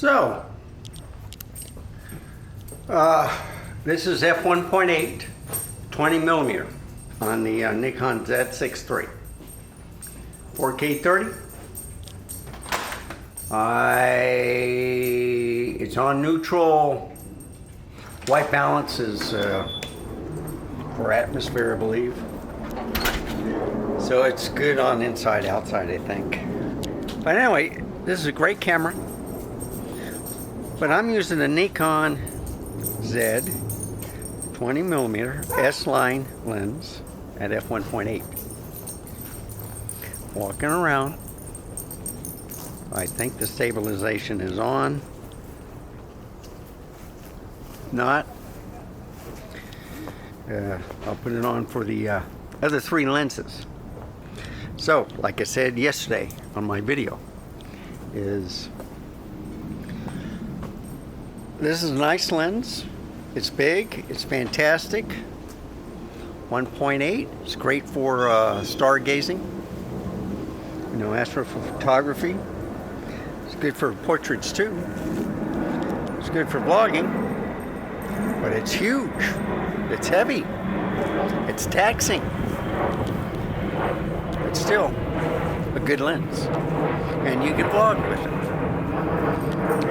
So, this is f1.8, 20 millimeter on the Nikon Z6III. 4K 30. It's on neutral. White balance is for atmosphere, I believe. So it's good on inside, outside, I think. But anyway, this is a great camera. But I'm using the Nikon Z 20 millimeter S-line lens at f1.8. Walking around. I think the stabilization is on. Not. I'll put it on for the other three lenses. So, like I said yesterday on my video, this is a nice lens. It's big. It's fantastic. 1.8. It's great for stargazing. You know, astrophotography. It's good for portraits too. It's good for vlogging. But it's huge. It's heavy. It's taxing. But still a good lens. And you can vlog with it.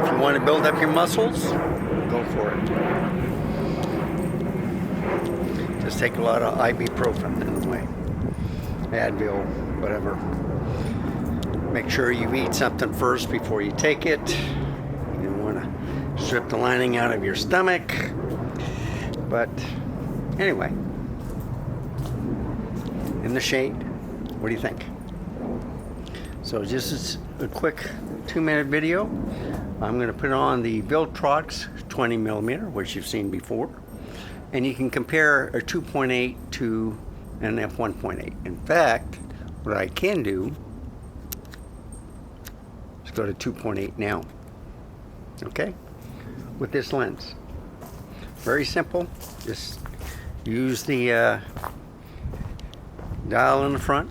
If you want to build up your muscles, go for it. Just take a lot of ibuprofen in the way. Advil, whatever. Make sure you eat something first before you take it. You don't want to strip the lining out of your stomach. But anyway, in the shade, what do you think? So just a quick 2-minute video. I'm going to put on the Viltrox 20 millimeter, which you've seen before, and you can compare a 2.8 to an f1.8. In fact, what I can do is go to 2.8 now. Okay, with this lens. Very simple. Just use the dial in the front.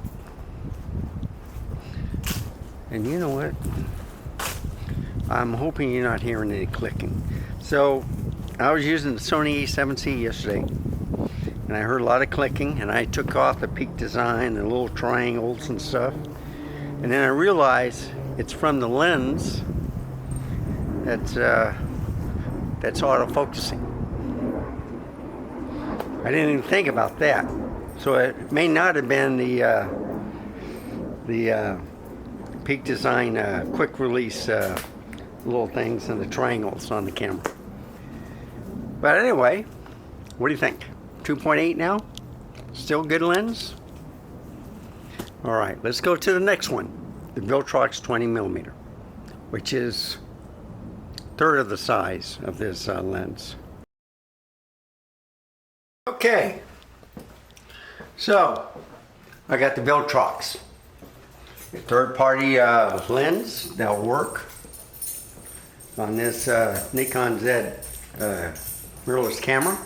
And you know what? I'm hoping you're not hearing any clicking. So I was using the Sony A7C yesterday, and I heard a lot of clicking, and I took off the peak design, the little triangles and stuff. And then I realized it's from the lens that's autofocusing. I didn't even think about that. So it may not have been the peak design quick release little things and the triangles on the camera. But anyway, what do you think? 2.8 now? Still good lens? Alright, let's go to the next one. The Viltrox 20 millimeter, which is a third of the size of this lens. Okay, so I got the Viltrox, a third-party lens that'll work on this Nikon Z mirrorless camera.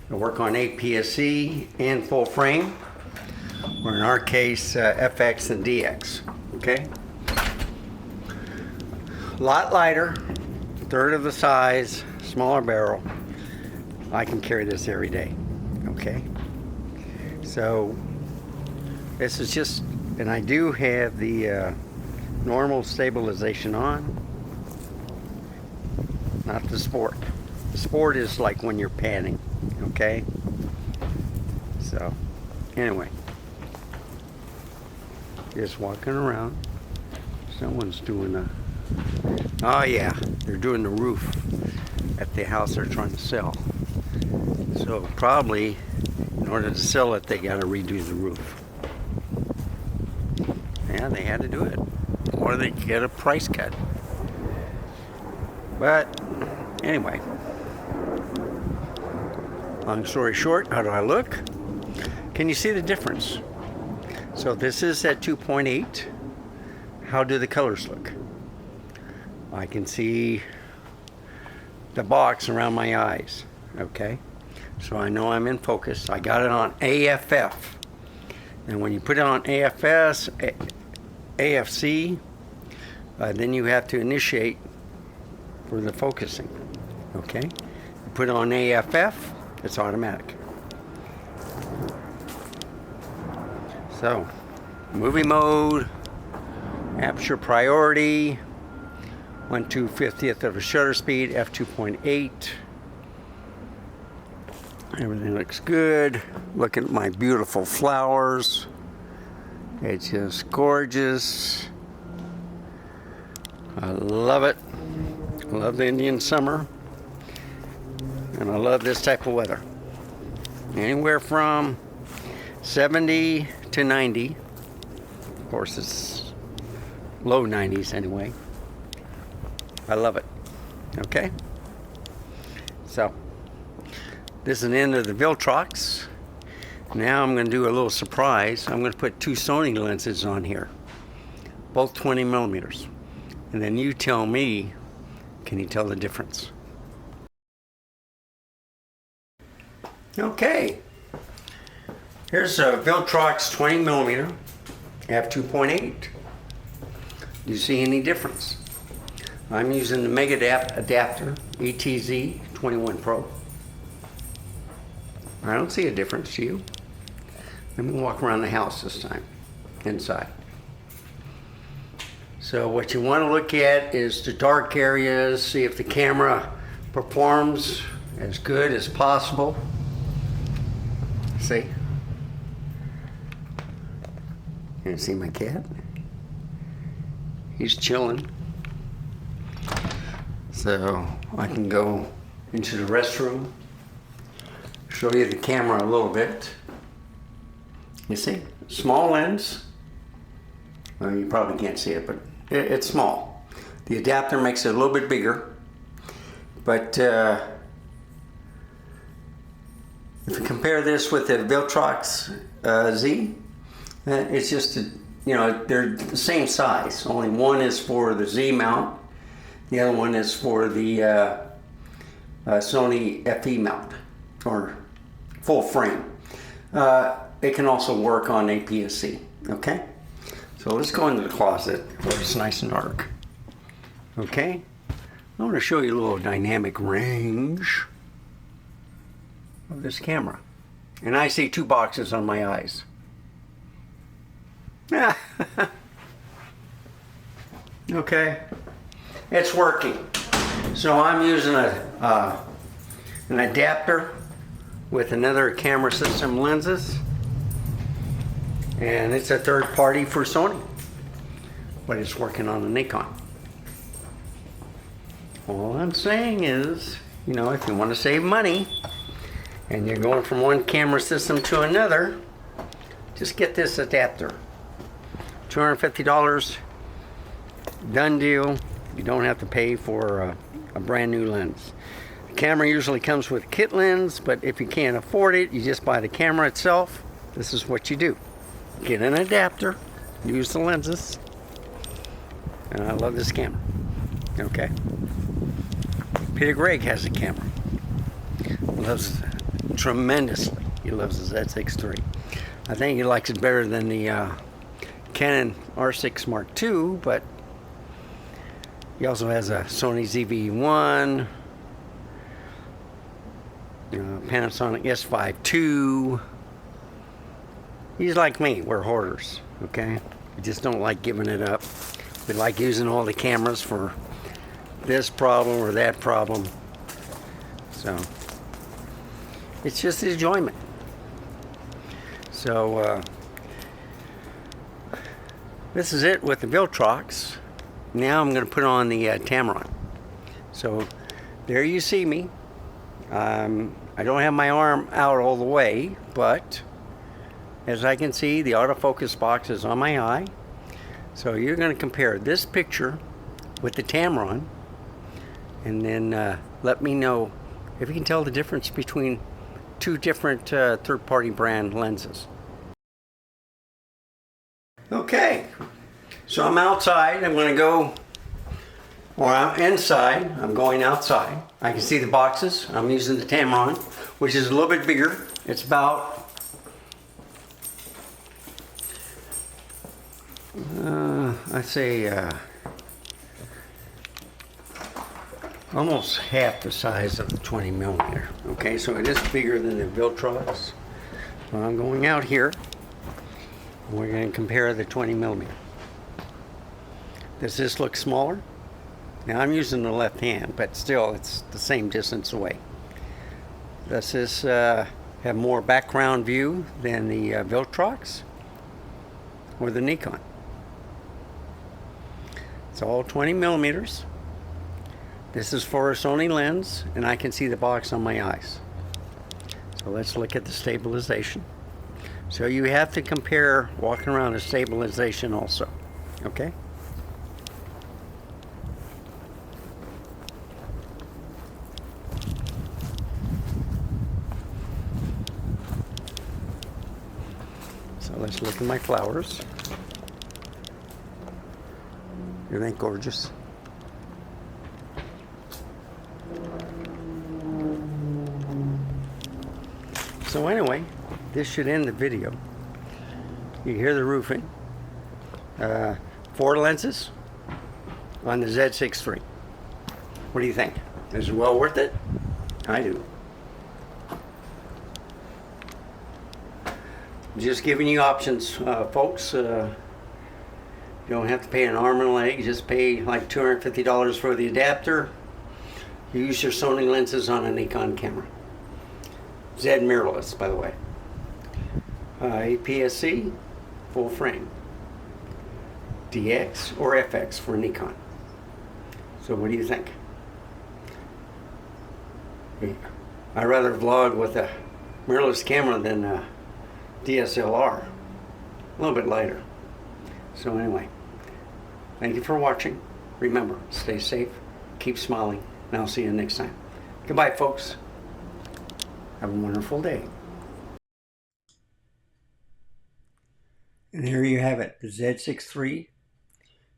It'll work on APS-C and full frame, or in our case, FX and DX. Okay, a lot lighter, a third of the size, smaller barrel. I can carry this every day. Okay, so this is just, and I do have the normal stabilization on, not the sport. The sport is like when you're panning. Okay, so anyway, just walking around. Someone's doing a, oh yeah, they're doing the roof at the house they're trying to sell. So probably in order to sell it, they got to redo the roof. Yeah, they had to do it, or they get a price cut. But anyway, long story short, how do I look? Can you see the difference? So this is at 2.8. How do the colors look? I can see the box around my eyes. Okay, so I know I'm in focus. I got it on AFF, and when you put it on AFC, then you have to initiate for the focusing. Okay, you put it on AFF, it's automatic. So, movie mode, aperture priority, 1/250th of a shutter speed, f2.8. Everything looks good. Look at my beautiful flowers. It's just gorgeous. I love it. I love the Indian summer. And I love this type of weather. Anywhere from 70 to 90. Of course, it's low 90s anyway. I love it. Okay? So, this is the end of the Viltrox. Now I'm going to do a little surprise. I'm going to put two Sony lenses on here, both 20 millimeters. And then you tell me, can you tell the difference? Okay. Here's a Viltrox 20 millimeter, f2.8. Do you see any difference? I'm using the Mega Adapter ETZ 21 Pro. I don't see a difference, do you? Let me walk around the house this time, inside. So what you want to look at is the dark areas, see if the camera performs as good as possible. See? You see my cat? He's chilling. So I can go into the restroom, show you the camera a little bit. You see, small lens. Well, you probably can't see it, but it's small. The adapter makes it a little bit bigger, but if you compare this with the Viltrox Z, it's just, they're the same size. Only one is for the Z mount, the other one is for the Sony FE mount, or full frame. It can also work on APS-C, okay? So let's go into the closet where it's nice and dark. Okay? I want to show you a little dynamic range of this camera. And I see two boxes on my eyes. Okay? It's working. So I'm using an adapter with another camera system lenses, and it's a third party for Sony, but it's working on the Nikon. All I'm saying is, if you want to save money and you're going from one camera system to another, just get this adapter. $250, done deal. You don't have to pay for a brand new lens. The camera usually comes with a kit lens, but if you can't afford it, you just buy the camera itself. This is what you do. Get an adapter, use the lenses, and I love this camera. Okay. Peter Gregg has a camera. Loves it tremendously. He loves the Z6III. I think he likes it better than the Canon R6 Mark II, but he also has a Sony ZV-1, Panasonic S5 II. He's like me, we're hoarders, okay? We just don't like giving it up. We like using all the cameras for this problem or that problem. So, it's just enjoyment. So, this is it with the Viltrox. Now I'm going to put on the Tamron. So, there you see me. I don't have my arm out all the way, but as I can see, the autofocus box is on my eye. So you're going to compare this picture with the Tamron, and then let me know if you can tell the difference between two different third-party brand lenses. Okay, so I'm outside. I'm going to go, or I'm inside. I'm going outside. I can see the boxes. I'm using the Tamron, which is a little bit bigger. It's about I'd say almost half the size of the 20 millimeter. Okay, so it is bigger than the Viltrox. So I'm going out here. We're going to compare the 20 millimeter. Does this look smaller? Now I'm using the left hand, but still it's the same distance away. Does this have more background view than the Viltrox or the Nikon? It's all 20 millimeters. This is for a Sony lens, and I can see the box on my eyes. So let's look at the stabilization. So you have to compare walking around the stabilization also, okay? So let's look at my flowers. Isn't that gorgeous? So anyway, this should end the video. You hear the roofing. 4 lenses on the Z6III. What do you think? Is it well worth it? I do. Just giving you options, folks. You don't have to pay an arm and a leg. Just pay like $250 for the adapter. You use your Sony lenses on a Nikon camera. Z mirrorless, by the way. APS-C, full frame. DX or FX for Nikon. So what do you think? I'd rather vlog with a mirrorless camera than a DSLR. A little bit lighter. So anyway, thank you for watching. Remember, stay safe, keep smiling, and I'll see you next time. Goodbye, folks. Have a wonderful day. And here you have it, the Z6III.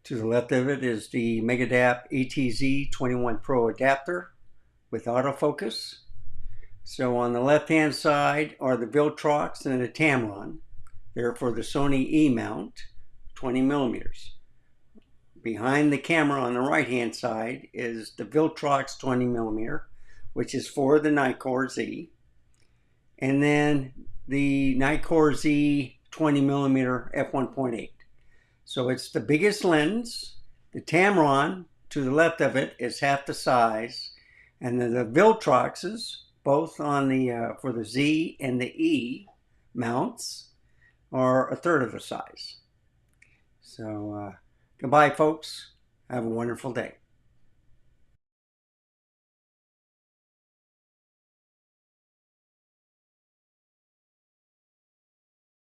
To the left of it is the Megadap ATZ21 Pro adapter with autofocus. So on the left-hand side are the Viltrox and the Tamron. They're for the Sony E mount, 20 millimeters. Behind the camera on the right-hand side is the Viltrox 20 millimeter, which is for the Nikon Z. And then the Nikon Z 20 millimeter f1.8. So it's the biggest lens. The Tamron to the left of it is half the size, and then the Viltroxes, both on the for the Z and the E mounts, are a third of the size. So goodbye, folks. Have a wonderful day.